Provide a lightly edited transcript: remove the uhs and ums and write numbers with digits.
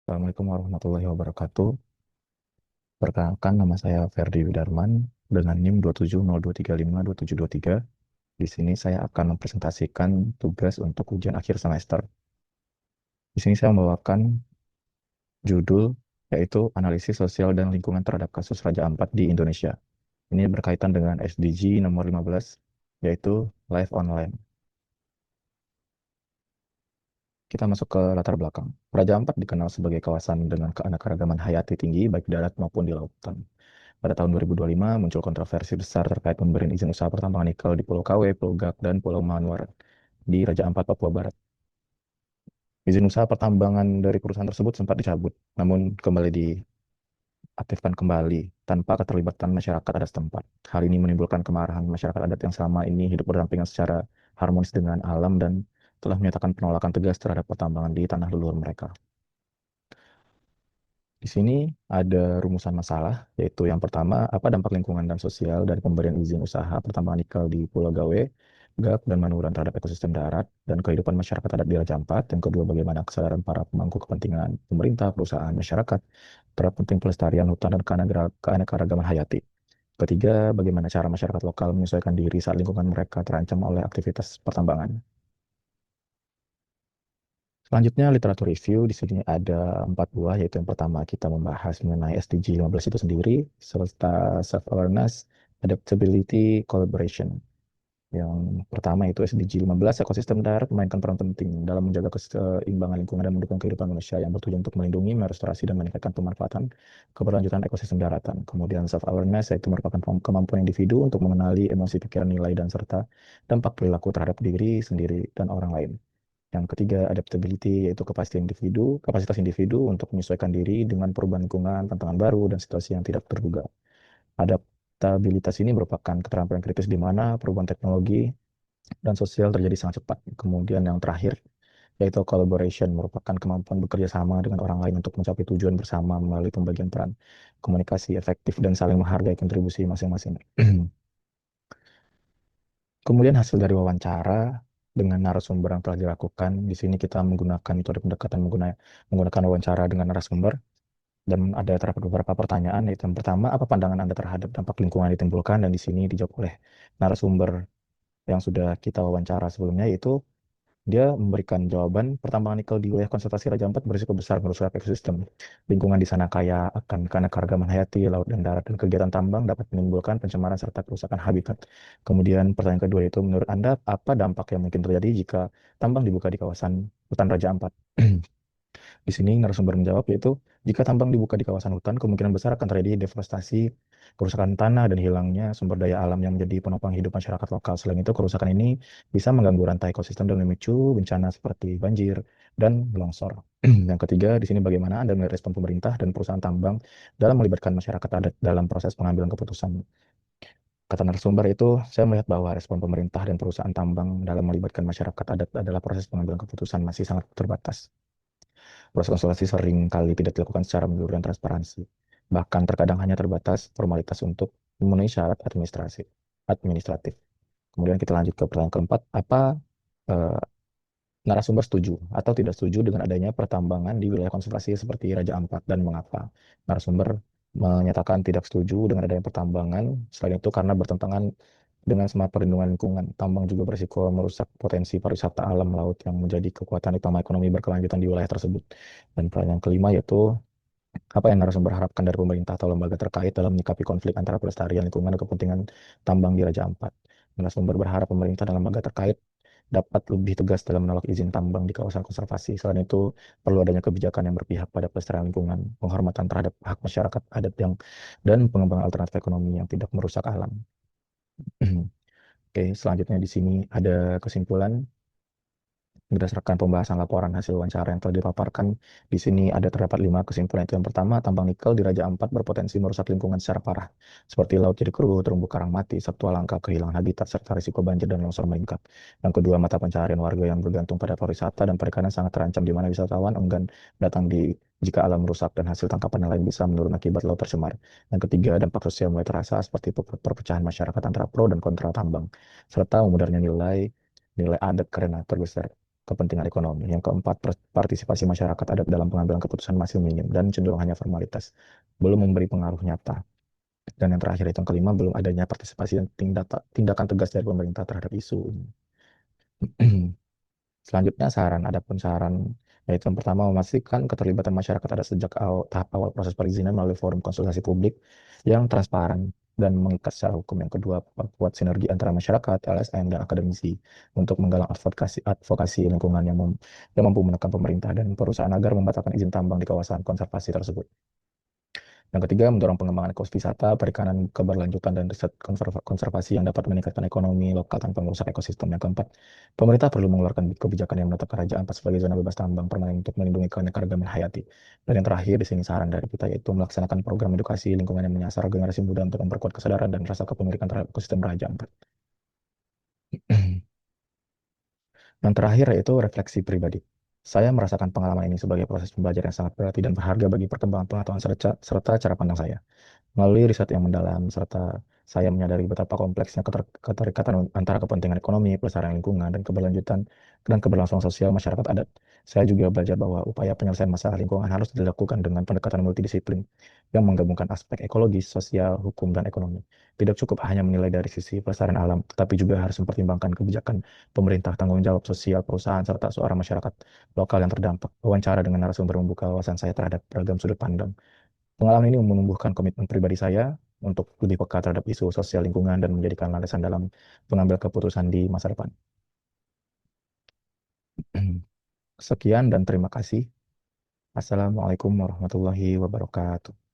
Assalamualaikum warahmatullahi wabarakatuh. Perkenalkan, nama saya Ferdi Widarman dengan NIM 27023527723. Di sini saya akan mempresentasikan tugas untuk ujian akhir semester. Di sini saya membawakan judul yaitu Analisis Sosial dan Lingkungan terhadap Kasus Raja Ampat di Indonesia. Ini berkaitan dengan SDG nomor 15, yaitu Life Online. Kita masuk ke latar belakang. Raja Ampat dikenal sebagai kawasan dengan keanekaragaman hayati tinggi, baik di darat maupun di lautan. Pada tahun 2025 muncul kontroversi besar terkait pemberian izin usaha pertambangan nikel di Pulau KW, Pulau Gak, dan Pulau Manuar di Raja Ampat, Papua Barat. Izin usaha pertambangan dari perusahaan tersebut sempat dicabut, namun kembali diaktifkan kembali tanpa keterlibatan masyarakat adat setempat. Hal ini menimbulkan kemarahan masyarakat adat yang selama ini hidup berdampingan secara harmonis dengan alam dan telah menyatakan penolakan tegas terhadap pertambangan di tanah leluhur mereka. Di sini ada rumusan masalah, yaitu yang pertama, apa dampak lingkungan dan sosial dari pemberian izin usaha pertambangan nikel di Pulau Gawe, Gap, dan Manuran terhadap ekosistem darat dan kehidupan masyarakat adat di Raja Ampat. Yang kedua, bagaimana kesadaran para pemangku kepentingan pemerintah, perusahaan, masyarakat terhadap penting pelestarian hutan dan keanekaragaman hayati. Ketiga, bagaimana cara masyarakat lokal menyesuaikan diri saat lingkungan mereka terancam oleh aktivitas pertambangan. Selanjutnya, literatur review. Di sini ada 4 buah, yaitu yang pertama kita membahas mengenai SDG 15 itu sendiri, serta self-awareness, adaptability, collaboration. Yang pertama itu SDG 15, ekosistem darat memainkan peran penting dalam menjaga keseimbangan lingkungan dan mendukung kehidupan manusia yang bertujuan untuk melindungi, merestorasi, dan meningkatkan pemanfaatan keberlanjutan ekosistem daratan. Kemudian self-awareness, yaitu merupakan kemampuan individu untuk mengenali emosi, pikiran, nilai, dan serta dampak perilaku terhadap diri sendiri dan orang lain. Yang ketiga, adaptability, yaitu kapasitas individu untuk menyesuaikan diri dengan perubahan lingkungan, tantangan baru, dan situasi yang tidak terduga. Adaptabilitas ini merupakan keterampilan kritis di mana perubahan teknologi dan sosial terjadi sangat cepat. Kemudian yang terakhir, yaitu collaboration, merupakan kemampuan bekerja sama dengan orang lain untuk mencapai tujuan bersama melalui pembagian peran, komunikasi efektif, dan saling menghargai kontribusi masing-masing. Kemudian hasil dari wawancara dengan narasumber yang telah dilakukan. Di sini kita menggunakan metode pendekatan menggunakan wawancara dengan narasumber dan ada terdapat beberapa pertanyaan. Yaitu yang pertama, apa pandangan Anda terhadap dampak lingkungan yang ditimbulkan? Dan di sini dijawab oleh narasumber yang sudah kita wawancara sebelumnya, yaitu dia memberikan jawaban pertambangan nikel di wilayah konservasi Raja Ampat berisiko besar merusak ekosistem. Lingkungan di sana kaya akan keanekaragaman hayati, laut dan darat, dan kegiatan tambang dapat menimbulkan pencemaran serta kerusakan habitat. Kemudian pertanyaan kedua itu, menurut Anda apa dampak yang mungkin terjadi jika tambang dibuka di kawasan hutan Raja Ampat? Di sini narasumber menjawab, yaitu jika tambang dibuka di kawasan hutan, kemungkinan besar akan terjadi deforestasi, kerusakan tanah, dan hilangnya sumber daya alam yang menjadi penopang hidup masyarakat lokal. Selain itu, kerusakan ini bisa mengganggu rantai ekosistem dan memicu bencana seperti banjir dan longsor. Yang ketiga, di sini bagaimana Anda melihat respon pemerintah dan perusahaan tambang dalam melibatkan masyarakat adat dalam proses pengambilan keputusan? Kata narasumber itu, saya melihat bahwa respon pemerintah dan perusahaan tambang dalam melibatkan masyarakat adat adalah proses pengambilan keputusan masih sangat terbatas. Proses konsultasi sering kali tidak dilakukan secara menyeluruh dan transparansi. Bahkan terkadang hanya terbatas formalitas untuk memenuhi syarat administratif. Kemudian kita lanjut ke pertanyaan keempat, apa eh, narasumber setuju atau tidak setuju dengan adanya pertambangan di wilayah konservasi seperti Raja Ampat dan mengapa? Narasumber menyatakan tidak setuju dengan adanya pertambangan, selain itu karena bertentangan dengan semangat perlindungan lingkungan. Tambang juga berisiko merusak potensi pariwisata alam laut yang menjadi kekuatan utama ekonomi berkelanjutan di wilayah tersebut. Dan pertanyaan kelima yaitu, apa yang narasumber harapkan dari pemerintah atau lembaga terkait dalam menyikapi konflik antara pelestarian lingkungan dan kepentingan tambang di Raja Ampat? Narasumber berharap pemerintah dan lembaga terkait dapat lebih tegas dalam menolak izin tambang di kawasan konservasi. Selain itu, perlu adanya kebijakan yang berpihak pada pelestarian lingkungan, penghormatan terhadap hak masyarakat adat dan pengembangan alternatif ekonomi yang tidak merusak alam. Oke, selanjutnya di sini ada kesimpulan. Berdasarkan pembahasan laporan hasil wawancara yang telah dipaparkan, di sini ada terdapat 5 kesimpulan. Itu yang pertama, tambang nikel di Raja Ampat berpotensi merusak lingkungan secara parah, seperti laut jadi keruh, terumbu karang mati, satwa langka kehilangan habitat, serta risiko banjir dan longsor meningkat. Yang kedua, mata pencaharian warga yang bergantung pada pariwisata dan perikanan sangat terancam, di mana wisatawan enggan datang jika alam rusak dan hasil tangkapan nelayan bisa menurun akibat laut tercemar. Yang ketiga, dampak sosial mulai terasa seperti perpecahan masyarakat antara pro dan kontra tambang, serta memudarnya nilai adat karena terbesar kepentingan ekonomi. Yang keempat, partisipasi masyarakat adat dalam pengambilan keputusan masih minim dan cenderung hanya formalitas, belum memberi pengaruh nyata. Dan yang terakhir itu yang kelima, belum adanya partisipasi dan tindakan tegas dari pemerintah terhadap isu ini. Selanjutnya adapun saran yaitu yang pertama memastikan keterlibatan masyarakat ada sejak tahap awal proses perizinan melalui forum konsultasi publik yang transparan dan mengikat secara hukum. Yang kedua, membuat sinergi antara masyarakat, LSM, dan akademisi untuk menggalang advokasi lingkungan yang mampu menekan pemerintah dan perusahaan agar membatalkan izin tambang di kawasan konservasi tersebut. Yang ketiga, mendorong pengembangan ekowisata, perikanan keberlanjutan, dan riset konservasi yang dapat meningkatkan ekonomi lokal tanpa merusak ekosistem. Yang keempat, pemerintah perlu mengeluarkan kebijakan yang menetapkan Raja Ampat sebagai zona bebas tambang permanen untuk melindungi keanekaragaman hayati. Dan yang terakhir, di sini saran dari kita yaitu melaksanakan program edukasi lingkungan yang menyasar generasi muda untuk memperkuat kesadaran dan rasa kepemilikan terhadap ekosistem Raja Ampat. Yang terakhir yaitu refleksi pribadi. Saya merasakan pengalaman ini sebagai proses pembelajaran yang sangat berarti dan berharga bagi perkembangan pengetahuan serta cara pandang saya. Melalui riset yang mendalam, serta saya menyadari betapa kompleksnya keterikatan antara kepentingan ekonomi, pelestarian lingkungan, dan keberlangsungan sosial masyarakat adat. Saya juga belajar bahwa upaya penyelesaian masalah lingkungan harus dilakukan dengan pendekatan multidisiplin yang menggabungkan aspek ekologis, sosial, hukum, dan ekonomi. Tidak cukup hanya menilai dari sisi pelestarian alam, tetapi juga harus mempertimbangkan kebijakan pemerintah, tanggung jawab sosial perusahaan, serta suara masyarakat lokal yang terdampak. Wawancara dengan narasumber membuka wawasan saya terhadap beragam sudut pandang. Pengalaman ini menumbuhkan komitmen pribadi saya untuk lebih peka terhadap isu sosial lingkungan dan menjadikan landasan dalam pengambil keputusan di masa depan. Sekian dan terima kasih. Assalamualaikum warahmatullahi wabarakatuh.